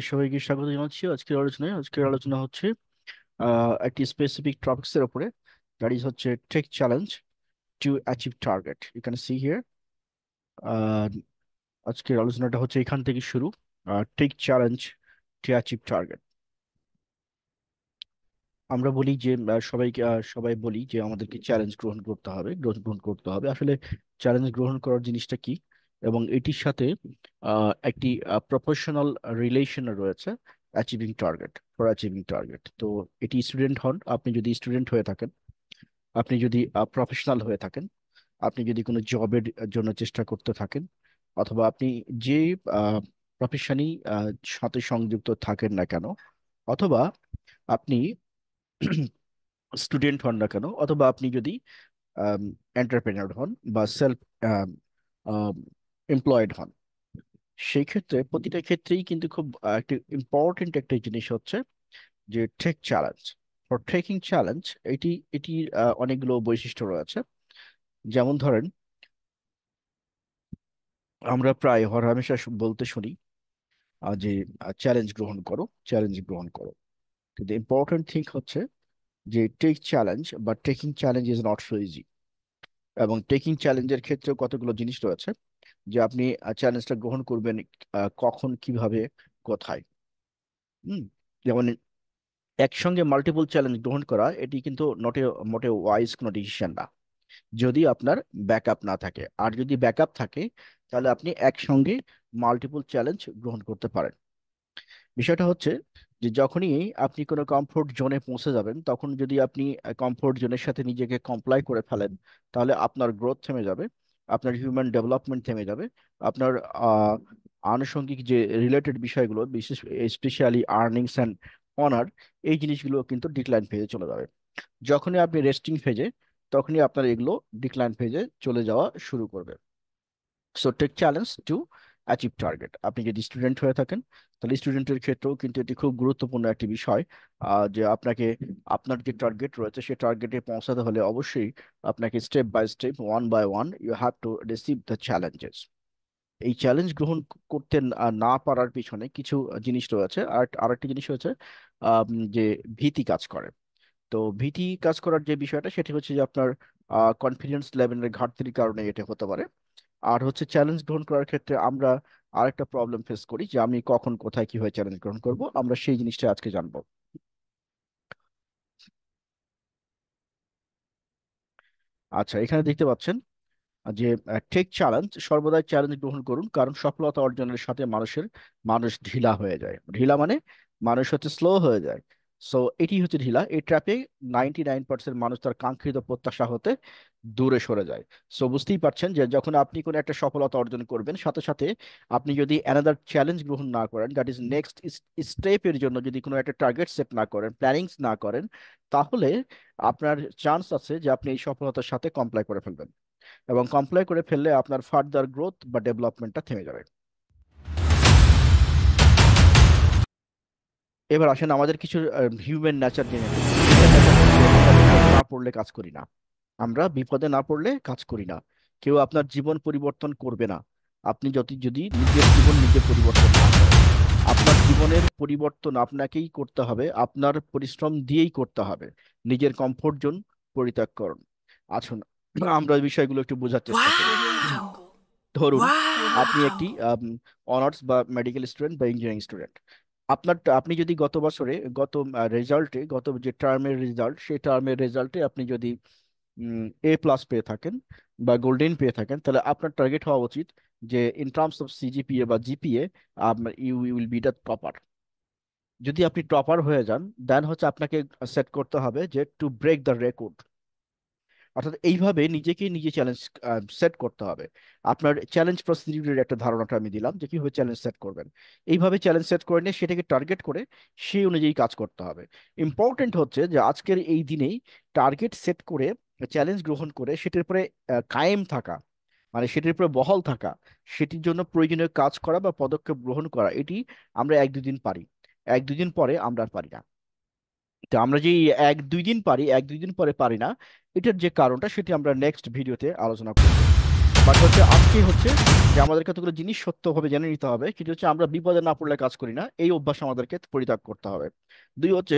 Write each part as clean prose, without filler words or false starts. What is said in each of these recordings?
সবাইকে স্বাগত জানাচ্ছি আজকের আলোচনা হচ্ছে একটি স্পেসিফিক টপিকস এর উপরে, দ্যাট ইজ হচ্ছে take challenge to achieve target. You can see here. আজকের আলোচনাটা হচ্ছে এখান থেকে শুরু। Take challenge to achieve target. আমরা বলি যে সবাই বলি যে আমাদেরকে চ্যালেঞ্জ গ্রহণ করতে হবে। আসলে চ্যালেঞ্জ গ্রহণ করার জিনিসটা কি, এবং এটির সাথে একটি প্রফেশনাল রিলেশন রয়েছে অ্যাচিভিং টার্গেট। তো এটি স্টুডেন্ট হন, আপনি যদি স্টুডেন্ট হয়ে থাকেন, আপনি যদি প্রফেশনাল হয়ে থাকেন, আপনি যদি কোনো জবের জন্য চেষ্টা করতে থাকেন, অথবা আপনি যে প্রফেশনই সাথে সংযুক্ত থাকেন না কেন, অথবা আপনি স্টুডেন্ট হন না কেন, অথবা আপনি যদি এন্টারপ্রেনার হন বা সেলফ এমপ্লয়েড হন, সেই ক্ষেত্রে প্রতিটা ক্ষেত্রেই কিন্তু খুব একটা ইম্পর্টেন্ট একটা জিনিস হচ্ছে যে take challenge. For taking challenge এটির অনেকগুলো বৈশিষ্ট্য রয়েছে। যেমন ধরেন, আমরা প্রায় হরহামেশা বলতে শুনি যে চ্যালেঞ্জ গ্রহণ করো। কিন্তু ইম্পর্টেন্ট থিং হচ্ছে যে টেক চ্যালেঞ্জ বা taking challenge is not so easy. এবং টেকিং চ্যালেঞ্জের ক্ষেত্রেও কতগুলো জিনিস রয়েছে যে আপনি চ্যালেঞ্জটা গ্রহণ করবেন কখন, কিভাবে, কোথায়। হুম যেমন একসঙ্গে মাল্টিপল চ্যালেঞ্জ গ্রহণ করা এটি কিন্তু মোটে ওয়াইজ কোনো ডিসিশন না, যদি আপনার ব্যাকআপ না থাকে। আর যদি ব্যাকআপ থাকে, তাহলে আপনি একসঙ্গে মাল্টিপল চ্যালেঞ্জ গ্রহণ করতে পারেন। বিষয়টা হচ্ছে যে যখনই আপনি কোনো কমফোর্ট জোনে পৌঁছে যাবেন, তখন যদি আপনি কমফোর্ট জোনের সাথে নিজেকে কমপ্লাই করে ফেলেন, তাহলে আপনার গ্রোথ থেমে যাবে, আপনার হিউম্যান ডেভেলপমেন্ট থেমে যাবে, আপনার আহ, আনুষঙ্গিক যে রিলেটেড বিষয়গুলো, বিশেষ স্পেশালি আর্নিংস অ্যান্ড অনার, এই জিনিসগুলো কিন্তু ডিক্লাইন ফেজে চলে যাবে। যখনই আপনি রেস্টিং ফেজে, তখনই আপনার এগুলো ডিক্লাইন ফেজে চলে যাওয়া শুরু করবে। So take challenge to achieve target. আপনি যদি স্টুডেন্ট হয়ে থাকেন, তাহলে স্টুডেন্টের ক্ষেত্রেও কিন্তু এটি খুব গুরুত্বপূর্ণ একটি বিষয়, যে আপনাকে আপনার যে টার্গেট রয়েছে সেই টার্গেটে পৌঁছাতে হলে অবশ্যই আপনাকে step by step, one by one, you have to receive the challenges. এই চ্যালেঞ্জ গ্রহণ করতে না পারার পিছনে কিছু জিনিস রয়েছে। আর আরেকটি জিনিস হচ্ছে যে ভীতি কাজ করে। তো ভীতি কাজ করার যে বিষয়টা, সেটি হচ্ছে যে আপনার কনফিডেন্স লেভেলের ঘাটতির কারণে এটা হতে পারে। আর হচ্ছে চ্যালেঞ্জ গ্রহণ করার ক্ষেত্রে আমরা আরেকটা প্রবলেম ফেস করি, যে আমি কখন, কোথায়, কিভাবে চ্যালেঞ্জ গ্রহণ করব, আমরা সেই জিনিসটা আজকে জানবো। আচ্ছা, এখানে দেখতে পাচ্ছেন যে টেক চ্যালেঞ্জ, সর্বদাই চ্যালেঞ্জ গ্রহণ করুন, কারণ সফলতা অর্জনের সাথে মানুষ ঢিলা হয়ে যায়। ঢিলা মানে মানুষ হচ্ছে স্লো হয়ে যায়। সো এটি হচ্ছে ঢিলা। এই ট্র্যাপে 99% মানুষ তার কাঙ্ক্ষিত প্রত্যাশা হতে দূরে সরে যায়। সো বুঝতেই পারছেন যে যখন আপনি কোনো একটা সফলতা অর্জন করবেন, সাথে সাথে আপনি যদি অ্যানাদার চ্যালেঞ্জ গ্রহণ না করেন, দ্যাট ইজ নেক্সট স্টেপের জন্য যদি কোনো একটা টার্গেট সেট না করেন, প্ল্যানিংস না করেন, তাহলে আপনার চান্স আছে যে আপনি এই সফলতার সাথে কমপ্লাই করে ফেলবেন, এবং কমপ্লাই করে ফেললে আপনার ফার্দার গ্রোথ বা ডেভেলপমেন্টটা থেমে যাবে। এবার আসেন আমাদের কিছু হিউম্যান নেচার জেনে নিই। হিউম্যান নেচার হচ্ছে আমরা বিপদে না পড়লে কাজ করি না। আমরা বিপদে না পড়লে কাজ করি না। কেউ আপনার জীবন পরিবর্তন করবে না, আপনি যদি নিজের জীবন নিজে পরিবর্তন না করেন। আপনার জীবনের পরিবর্তন আপনাকেই করতে হবে, আপনার পরিশ্রম দিয়েই করতে হবে। নিজের কমফোর্ট জোন পরিত্যাগ করুন। আসুন আমরা এই বিষয়গুলো একটু বোঝার চেষ্টা করি। Wow! ধরুন, আপনি একটি Wow! অনার্স বা মেডিকেল স্টুডেন্ট বা ইঞ্জিনিয়ারিং স্টুডেন্ট। আপনি যদি গত বছরে, গত যে টার্মের রেজাল্ট, সেই টার্মের রেজাল্টে আপনি যদি A+ পেয়ে থাকেন বা গোল্ডেন পেয়ে থাকেন, তাহলে আপনার টার্গেট হওয়া উচিত যে ইন টার্মস অফ সিজিপিএ বা GPA you will be the topper. যদি আপনি টপার হয়ে যান, দেন হচ্ছে আপনাকে সেট করতে হবে যে টু ব্রেক দ্য রেকর্ড। অর্থাৎ এইভাবে নিজেকে নিজে চ্যালেঞ্জ সেট করতে হবে। আপনার চ্যালেঞ্জ প্রসিডিউরের একটা ধারণাটা আমি দিলাম যে কিভাবে চ্যালেঞ্জ সেট করবেন। এইভাবে চ্যালেঞ্জ সেট করে নিয়ে সেটাকে টার্গেট করে সেই অনুযায়ী কাজ করতে হবে। ইম্পর্টেন্ট হচ্ছে যে আজকের এই দিনেই টার্গেট সেট করে, চ্যালেঞ্জ গ্রহণ করে সেটার উপরে কায়েম থাকা, মানে সেটির উপরে বহাল থাকা, সেটির জন্য প্রয়োজনীয় কাজ করা বা পদক্ষেপ গ্রহণ করা, এটি আমরা 1-2 দিন পারি, 1-2 দিন পরে আমরা আর পারি না। তো আমরা যে 1-2 দিন পারি, 1-2 দিন পরে পারি না, এটার যে কারণটা সেটি আমরা নেক্সট ভিডিওতে আলোচনা করব। বাট হচ্ছে আজকে হচ্ছে যে আমাদের কতগুলো জিনিস সত্যভাবে জেনে নিতে হবে, কিন্তু হচ্ছে আমরা বিপদে না পড়লে কাজ করি না, এই অভ্যাস আমাদেরকে পরিত্যাগ করতে হবে। দুই হচ্ছে,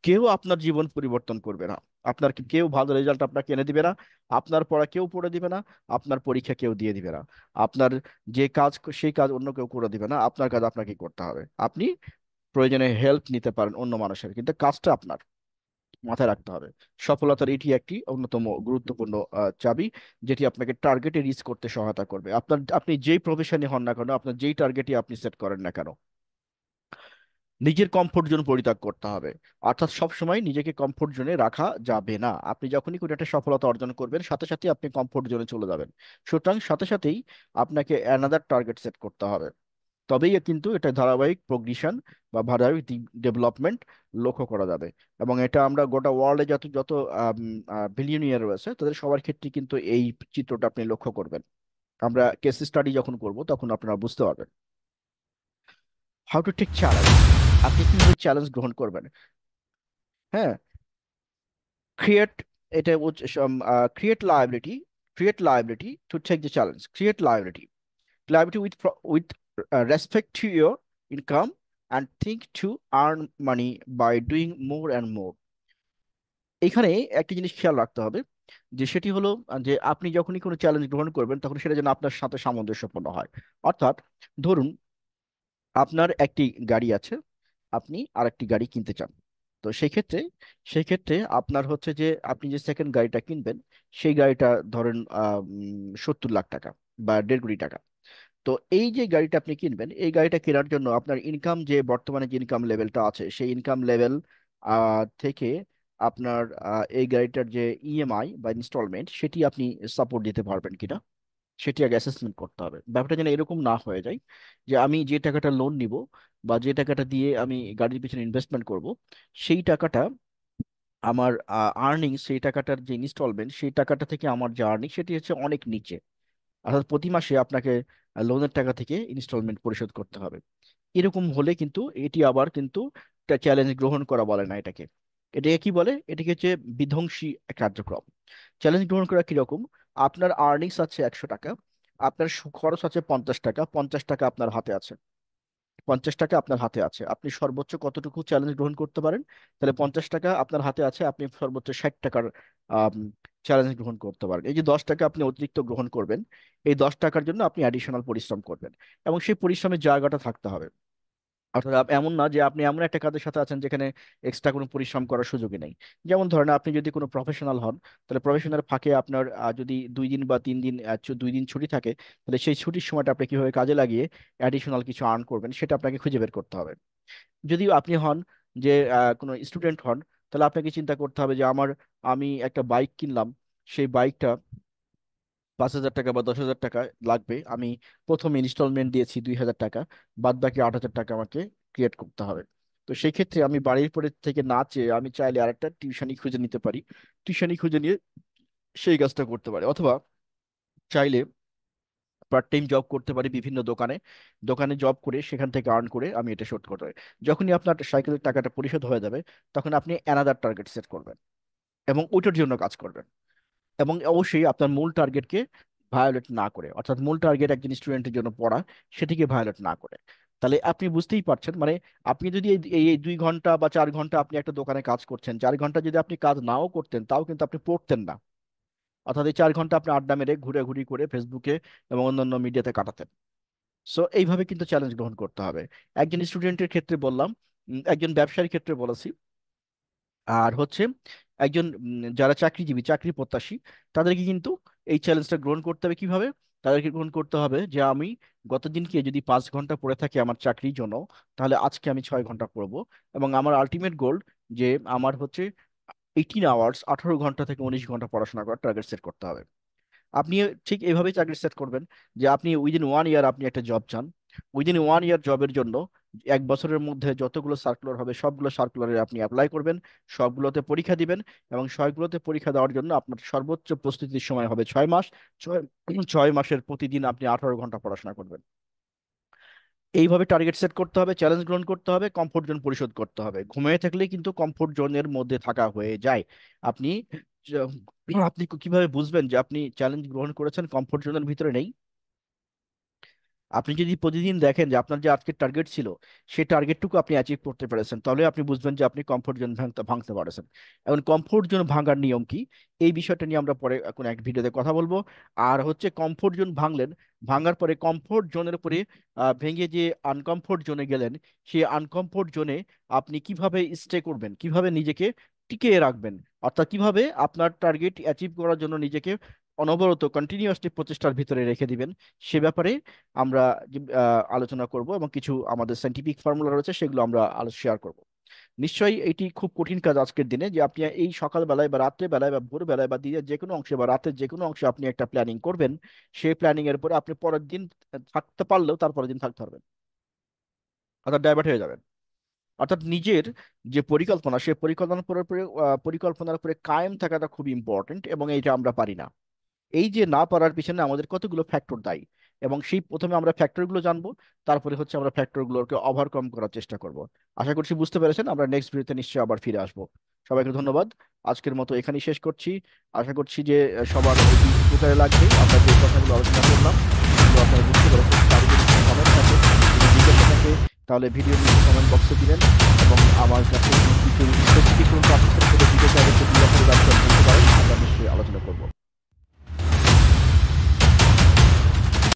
কেউ আপনার জীবন পরিবর্তন করবে না। আপনার কেউ ভালো রেজাল্ট আপনাকে এনে দিবে না, আপনার পড়া কেউ পড়ে দিবে না, আপনার পরীক্ষা কেউ দিয়ে দিবে না, আপনার যে কাজ সেই কাজ অন্য কেউ করে দিবে না, আপনার কাজ আপনাকে করতে হবে। আপনি প্রয়োজনে হেল্প নিতে পারেন অন্য মানুষের, কিন্তু কাজটা আপনার। মাথায় রাখতে হবে সফলতার এটি একটি অন্যতম গুরুত্বপূর্ণ চাবি, যেটি আপনাকে টার্গেটে রিচ করতে সহায়তা করবে। আপনি যেই প্রফেশনে হন না কেন, আপনার যেই টার্গেটই আপনি সেট করেন না কেন, নিজের কমফোর্ট জোন পরিত্যাগ করতে হবে। অর্থাৎ সবসময় নিজেকে কমফোর্ট জোনে রাখা যাবে না। আপনি যখনই কোনো একটা সফলতা অর্জন করবেন, সাথে সাথে আপনি কমফোর্ট জোনে চলে যাবেন। সুতরাং সাথে সাথেই আপনাকে অ্যানাদার টার্গেট সেট করতে হবে। তবেই কিন্তু এটা ধারাবাহিক প্রোগ্রেশন বা ধারাবাহিক ডেভেলপমেন্ট লক্ষ্য করা যাবে। এবং এটা আমরা গোটা ওয়ার্ল্ডে যত যত বিলিয়নিয়ার রয়েছে তাদের সবার ক্ষেত্রে কিন্তু এই চিত্রটা আপনি লক্ষ্য করবেন। আমরা কেস স্টাডি যখন করব তখন আপনারা বুঝতে পারবেন। হাউ টু টেক চ্যালেঞ্জ, আপনি কিভাবে চ্যালেঞ্জ গ্রহণ করবেন। হ্যাঁ, ক্রিয়েট, এটা create liability, to take the challenge, create liability, liability with respect to your income and think to earn money by doing more and more। এখানে একটা জিনিস খেয়াল রাখতে হবে, যে সেটি হলো যে আপনি যখনই কোনো চ্যালেঞ্জ গ্রহণ করবেন তখন সেটা যেন আপনার সাথে সামঞ্জস্যপূর্ণ হয়। অর্থাৎ ধরুন আপনার একটি গাড়ি আছে, আপনি আরেকটি গাড়ি কিনতে চান। তো সেই ক্ষেত্রে আপনার হচ্ছে যে আপনি যে সেকেন্ড গাড়িটা কিনবেন, সেই গাড়িটা ধরেন 70 লাখ টাকা বা 1.5 কোটি টাকা। তো এই যে গাড়িটা আপনি কিনবেন, এই গাড়িটা কেনার জন্য আপনার ইনকাম, যে বর্তমানে যে ইনকাম লেভেলটা আছে সেই ইনকাম লেভেল থেকে আপনার এই গাড়িটার যে ইএমআই বা ইনস্টলমেন্ট সেটি আপনি সাপোর্ট দিতে পারবেন কিনা, সেটি আগে অ্যাসেসমেন্ট করতে হবে। ব্যাপারটা যেন এরকম না হয়ে যায় যে আমি যে টাকাটা লোন নিব বা যে টাকাটা দিয়ে আমি গাড়ির পিছনে ইনভেস্টমেন্ট করব, সেই টাকাটা আমার আর্নিং, সেই টাকাটার যে ইনস্টলমেন্ট সেই টাকাটা থেকে আমার যে আর্নিং সেটি হচ্ছে অনেক নিচে। অর্থাৎ প্রতি মাসে আপনাকে লোনের টাকা থেকে ইনস্টলমেন্ট পরিশোধ করতে হবে। এরকম হলে কিন্তু এটি আবার কিন্তু চ্যালেঞ্জ গ্রহণ করা বলে না এটাকে। এটাকে কি বলে? এটাকে হচ্ছে বিধ্বংসী কার্যক্রম। চ্যালেঞ্জ গ্রহণ করা কিরকম? আপনার আর্নিংস আছে 100 টাকা, আপনার খরচ আছে 50 টাকা, 50 টাকা আপনার হাতে আছে, 50 টাকা আপনার হাতে আছে, আপনি সর্বোচ্চ কতটুকু চ্যালেঞ্জ গ্রহণ করতে পারেন? তাহলে 50 টাকা আপনার হাতে আছে, আপনি সর্বোচ্চ 60 টাকার চ্যালেঞ্জ গ্রহণ করতে পারেন। এই যে 10 টাকা আপনি অতিরিক্ত গ্রহণ করবেন, এই 10 টাকার জন্য আপনি অ্যাডিশনাল পরিশ্রম করবেন, এবং সেই পরিশ্রমের জায়গাটা থাকতে হবে। অর্থাৎ এমন না যে আপনি এমন একটা কাজের সাথে আছেন যেখানে এক্সট্রা কোনো পরিশ্রম করার সুযোগই নেই। যেমন ধরেন আপনি যদি কোনো প্রফেশনাল হন, তাহলে প্রফেশনাল ফাঁকে আপনার যদি 2 দিন বা 3 দিন 2 দিন ছুটি থাকে, তাহলে সেই ছুটির সময়টা আপনি কিভাবে কাজে লাগিয়ে অ্যাডিশনাল কিছু আর্ন করবেন সেটা আপনাকে খুঁজে বের করতে হবে। যদি আপনি হন যে কোনো স্টুডেন্ট হন, তাহলে আপনাকে চিন্তা করতে হবে যে আমি একটা বাইক কিনলাম, সেই বাইকটা 5,000 টাকা বা 10,000 টাকা লাগবে, আমি প্রথম ইনস্টলমেন্ট দিয়েছি 2,000 টাকা, বাদ বাকি 8,000 টাকা আমাকে ক্রিয়েট করতে হবে। তো সেই ক্ষেত্রে আমি বাড়ির পরে থেকে না চেয়ে আমি চাইলে আরেকটা টিউশনি খুঁজে নিতে পারি, টিউশনি খুঁজে নিয়ে সেই কাজটা করতে পারি। অথবা চাইলে পার্ট টাইম জব করতে পারি বিভিন্ন দোকানে, দোকানে জব করে সেখান থেকে আর্ন করে আমি এটা শোধ করতে পারি। যখনই আপনার সাইকেলের টাকাটা পরিশোধ হয়ে যাবে, তখন আপনি অ্যানাদার টার্গেট সেট করবেন এবং ওইটার জন্য কাজ করবেন। এবং অবশ্যই আপনার মূল টার্গেটকে ভায়োলেট না করে, অর্থাৎ মূল টার্গেট একজন স্টুডেন্টের জন্য পড়া, সেটিকে ভায়োলেট না করে। তাহলে আপনি বুঝতেই পারছেন, মানে আপনি যদি এই 2 ঘন্টা বা 4 ঘন্টা আপনি একটা দোকানে কাজ করছেন, 4 ঘন্টা যদি আপনি কাজ নাও করতেন তাও কিন্তু আপনি পড়তেন না। অর্থাৎ এই 4 ঘন্টা আপনি আড্ডা মেরে ঘুরে করে ফেসবুকে এবং অন্যান্য মিডিয়াতে কাটাতেন। সো এইভাবে কিন্তু চ্যালেঞ্জ গ্রহণ করতে হবে। একজন স্টুডেন্টের ক্ষেত্রে বললাম, একজন ব্যবসায়ীর ক্ষেত্রে বলেছি, আর হচ্ছে একজন যারা চাকরিজীবী, চাকরি প্রত্যাশী, তাদেরকে কিন্তু এই চ্যালেঞ্জটা গ্রহণ করতে হবে কিভাবে? তাদেরকে গ্রহণ করতে হবে যে আমি গতদিনকে যদি 5 ঘন্টা পড়ে থাকি আমার চাকরির জন্য, তাহলে আজকে আমি 6 ঘন্টা পড়বো। এবং আমার আলটিমেট গোল যে আমার হচ্ছে 18 আওয়ার্স, 18 ঘন্টা থেকে 19 ঘন্টা পড়াশোনা করার টার্গেট সেট করতে হবে। আপনি ঠিক এইভাবেই চাকরি সেট করবেন যে আপনি উইদিন 1 ইয়ার আপনি একটা জব চান। উইদিন 1 ইয়ার জবের জন্য 1 বছরের মধ্যে যতগুলো সার্কুলার হবে সবগুলো সার্কুলারে আপনি অ্যাপ্লাই করবেন, সবগুলোতে পরীক্ষা দিবেন, এবং সবগুলোতে পরীক্ষা দেওয়ার জন্য আপনার সর্বোচ্চ প্রস্তুতির সময় হবে 6 মাস। 6 মাসের প্রতিদিন আপনি 18 ঘন্টা পড়াশোনা করবেন। এইভাবে টার্গেট সেট করতে হবে, চ্যালেঞ্জ গ্রহণ করতে হবে, কমফোর্ট জোন পরিশোধ করতে হবে। ঘুমিয়ে থাকলেই কিন্তু কমফোর্ট জোনের মধ্যে থাকা হয়ে যায়। আপনি আপনি কিভাবে বুঝবেন যে আপনি চ্যালেঞ্জ গ্রহণ করেছেন, কমফোর্ট জোনের ভিতরে নেই? আপনি যদি প্রতিদিন দেখেন যে আপনার যে আজকের টার্গেট ছিল সেই টার্গেটটুকু আপনি অ্যাচিভ করতে পেরেছেন, তাহলে আপনি বুঝবেন যে আপনি কমফোর্ট জোন ভাঙতে ভাঙতে পারেছেন। এখন কমফোর্ট জোন ভাঙার নিয়ম কি, এই বিষয়টা নিয়ে আমরা পরে কোনো এক ভিডিওতে কথা বলবো। আর হচ্ছে কমফোর্ট জোন ভাঙলেন, ভাঙার পরে কমফোর্ট জোনের উপরে ভেঙে যে আনকমফোর্ট জোনে গেলেন, সেই আনকমফোর্ট জোনে আপনি কিভাবে স্টে করবেন, কিভাবে নিজেকে টিকিয়ে রাখবেন, অর্থাৎ কিভাবে আপনার টার্গেট অ্যাচিভ করার জন্য নিজেকে অনবরত কন্টিনিউয়াসলি প্রচেষ্টার ভিতরে রেখে দিবেন, সে ব্যাপারে আমরা আলোচনা করব, এবং কিছু আমাদের সাইন্টিফিক ফর্মুলা রয়েছে সেগুলো আমরা শেয়ার করব। নিশ্চয়ই এটি খুব কঠিন কাজ আজকের দিনে, যে আপনি এই সকালবেলায় বা রাত্রে বেলায় বা ভোরবেলায় বা দিনের যে কোনো অংশে বা রাতের যে কোনো অংশে আপনি একটা প্ল্যানিং করবেন, সেই প্ল্যানিং এর পরে আপনি পরের দিন থাকতে পারলেও তারপরের দিন থাকতে পারবেন, অর্থাৎ ডাইভার্ট হয়ে যাবেন। অর্থাৎ নিজের যে পরিকল্পনা, সে পরিকল্পনার উপরে কায়েম থাকাটা খুব ইম্পর্টেন্ট, এবং এইটা আমরা পারি না। এই যে না পারার পিছনে আমাদের কতগুলো ফ্যাক্টর দায়ী, এবং সেই প্রথমে আমরা ফ্যাক্টরগুলো জানবো, তারপরে হচ্ছে আমরা ফ্যাক্টরগুলোকে ওভারকাম করার চেষ্টা করব। আশা করছি বুঝতে পেরেছেন। আমরা নেক্সট ভিডিওতে নিশ্চয়ই আবার ফিরে আসবো। সবাইকে ধন্যবাদ। আজকের মতো এখানেই শেষ করছি। আশা করছি যে সবার এটি উপকারে লাগবে। আমরা যে কথাগুলো আলোচনা করলাম সেগুলো আপনারা বুঝতে পেরেছেন। কারো যদি কোনো কমেন্ট থাকে, কোনো জিজ্ঞাসা থাকে, তাহলে ভিডিও নিচে কমেন্ট বক্সে দিবেন, এবং আমার কাছে কিছু স্পেসিফিক কোনো টপিকের উপরে ভিডিও চাইলে সেগুলো আপনারা বলতে পারেন, আমরা নিশ্চয়ই আলোচনা করবো।